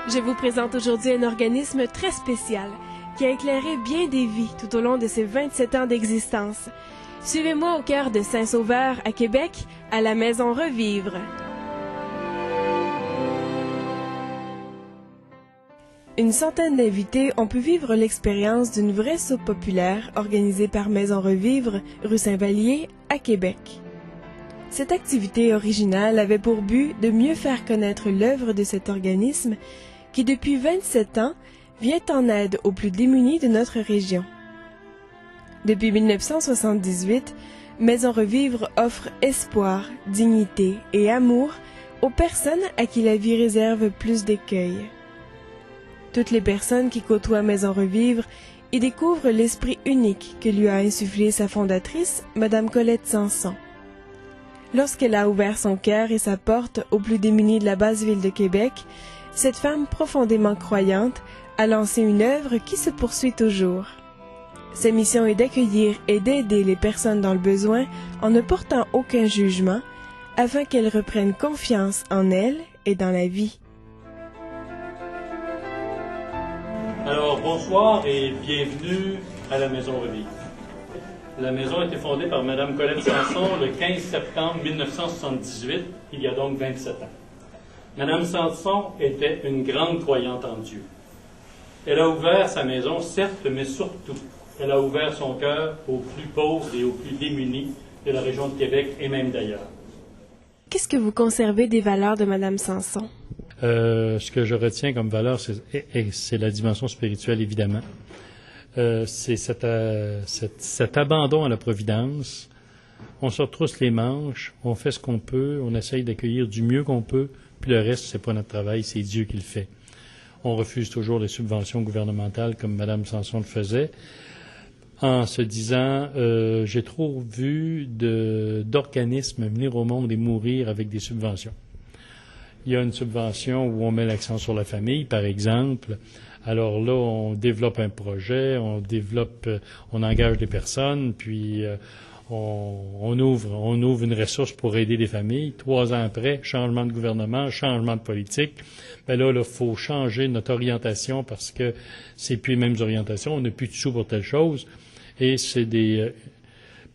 Je vous présente aujourd'hui un organisme très spécial qui a éclairé bien des vies tout au long de ses 27 ans d'existence. Suivez-moi au cœur de Saint-Sauveur à Québec, à la Maison Revivre. Une centaine d'invités ont pu vivre l'expérience d'une vraie soupe populaire organisée par Maison Revivre, rue Saint-Vallier, à Québec. Cette activité originale avait pour but de mieux faire connaître l'œuvre de cet organisme qui, depuis 27 ans, vient en aide aux plus démunis de notre région. Depuis 1978, Maison Revivre offre espoir, dignité et amour aux personnes à qui la vie réserve plus d'écueil. Toutes les personnes qui côtoient Maison Revivre y découvrent l'esprit unique que lui a insufflé sa fondatrice, Madame Colette Sanson. Lorsqu'elle a ouvert son cœur et sa porte aux plus démunis de la basse ville de Québec, cette femme profondément croyante a lancé une œuvre qui se poursuit toujours. Sa mission est d'accueillir et d'aider les personnes dans le besoin en ne portant aucun jugement, afin qu'elles reprennent confiance en elles et dans la vie. Alors, bonsoir et bienvenue à la Maison Revivre. La maison a été fondée par Mme Colette Sanson le 15 septembre 1978, il y a donc 27 ans. Mme Sanson était une grande croyante en Dieu. Elle a ouvert sa maison, certes, mais surtout, elle a ouvert son cœur aux plus pauvres et aux plus démunis de la région de Québec et même d'ailleurs. Qu'est-ce que vous conservez des valeurs de Mme Sanson? Ce que je retiens comme valeur, c'est la dimension spirituelle, évidemment. C'est cet abandon à la providence. On se retrousse les manches, on fait ce qu'on peut, on essaye d'accueillir du mieux qu'on peut, puis le reste, c'est pas notre travail, c'est Dieu qui le fait. On refuse toujours les subventions gouvernementales comme Mme Sanson le faisait, en se disant j'ai trop vu d'organismes venir au monde et mourir avec des subventions. Il y a une subvention où on met l'accent sur la famille, par exemple. Alors là, on développe un projet, on engage des personnes, puis on ouvre une ressource pour aider des familles. 3 ans après, changement de gouvernement, changement de politique. Ben là, il faut changer notre orientation parce que c'est plus les mêmes orientations. On n'a plus de sous pour telle chose. Et c'est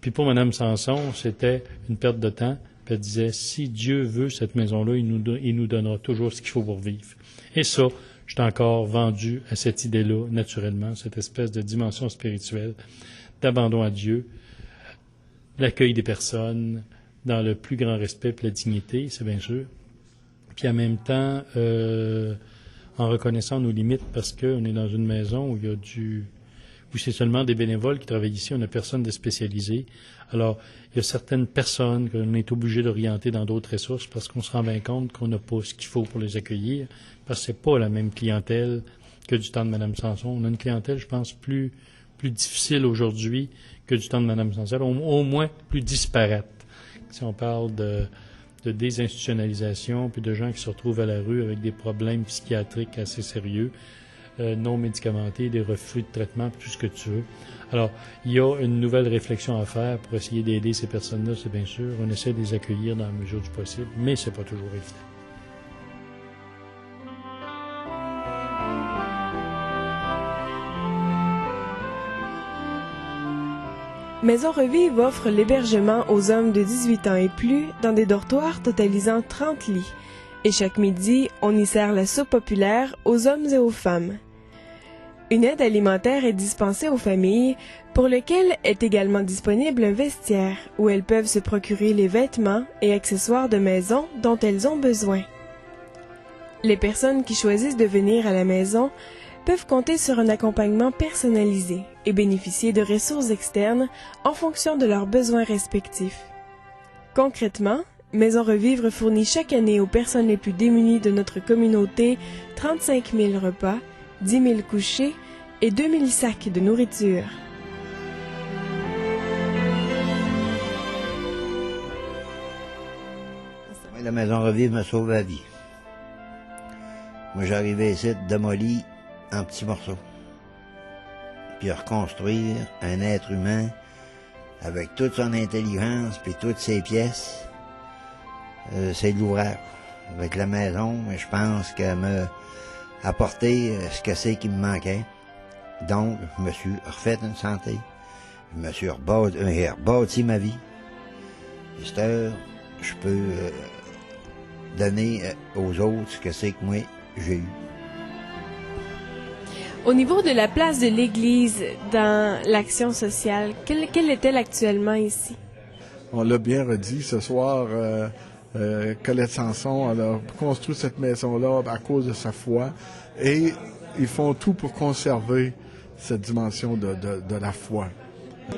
puis pour Mme Sanson, c'était une perte de temps. Puis elle disait, si Dieu veut cette maison-là, il nous donnera toujours ce qu'il faut pour vivre. Et ça, je suis encore vendu à cette idée-là, naturellement, cette espèce de dimension spirituelle, d'abandon à Dieu, l'accueil des personnes dans le plus grand respect et la dignité, c'est bien sûr. Puis en même temps, en reconnaissant nos limites, parce qu'on est dans une maison où c'est seulement des bénévoles qui travaillent ici, on n'a personne de spécialisé. Alors, il y a certaines personnes qu'on est obligé d'orienter dans d'autres ressources parce qu'on se rend bien compte qu'on n'a pas ce qu'il faut pour les accueillir, parce que c'est pas la même clientèle que du temps de Mme Sanson. On a une clientèle, je pense, plus difficile aujourd'hui que du temps de Mme Sanson, au moins plus disparate. Si on parle de désinstitutionnalisation, puis de gens qui se retrouvent à la rue avec des problèmes psychiatriques assez sérieux, non médicamentés, des refus de traitement, tout ce que tu veux. Alors, il y a une nouvelle réflexion à faire pour essayer d'aider ces personnes-là, c'est bien sûr. On essaie de les accueillir dans la mesure du possible, mais c'est pas toujours évident. Maison Revivre offre l'hébergement aux hommes de 18 ans et plus dans des dortoirs totalisant 30 lits. Et chaque midi, on y sert la soupe populaire aux hommes et aux femmes. Une aide alimentaire est dispensée aux familles, pour lesquelles est également disponible un vestiaire où elles peuvent se procurer les vêtements et accessoires de maison dont elles ont besoin. Les personnes qui choisissent de venir à la maison peuvent compter sur un accompagnement personnalisé et bénéficier de ressources externes en fonction de leurs besoins respectifs. Concrètement, Maison Revivre fournit chaque année aux personnes les plus démunies de notre communauté 35 000 repas, 10 000 couchers et 2 000 sacs de nourriture. La Maison Revivre me sauve la vie. Moi, j'arrivais ici démoli en petits morceaux. Puis reconstruire un être humain avec toute son intelligence puis toutes ses pièces, c'est de l'ouvrage. Avec la maison, je pense qu'elle apporter ce que c'est qui me manquait. Donc, je me suis refait une santé. Je me suis rebâti ma vie. Et cette heure, je peux donner aux autres ce que c'est que moi, j'ai eu. Au niveau de la place de l'Église dans l'action sociale, quelle est-elle actuellement ici? On l'a bien redit ce soir, Colette Sanson, elle a construit cette maison-là à cause de sa foi et ils font tout pour conserver cette dimension de la foi.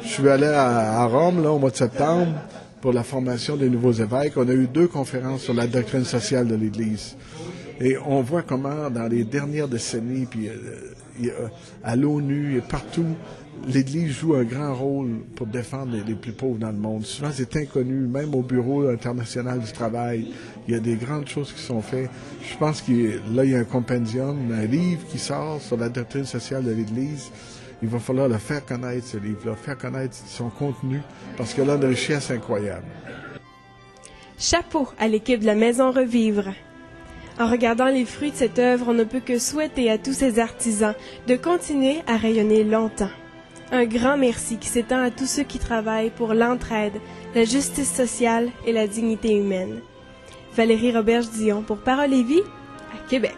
Je suis allé à Rome là, au mois de septembre pour la formation des nouveaux évêques. On a eu 2 conférences sur la doctrine sociale de l'Église. Et on voit comment, dans les dernières décennies, puis à l'ONU et partout, l'Église joue un grand rôle pour défendre les plus pauvres dans le monde. Souvent, c'est inconnu, même au Bureau international du travail. Il y a des grandes choses qui sont faites. Je pense qu'il y a un compendium, un livre qui sort sur la doctrine sociale de l'Église. Il va falloir le faire connaître, ce livre-là, faire connaître son contenu, parce que là, une richesse incroyable. Chapeau à l'équipe de la Maison Revivre. En regardant les fruits de cette œuvre, on ne peut que souhaiter à tous ces artisans de continuer à rayonner longtemps. Un grand merci qui s'étend à tous ceux qui travaillent pour l'entraide, la justice sociale et la dignité humaine. Valérie Roberge-Dion pour Parole et Vie, à Québec.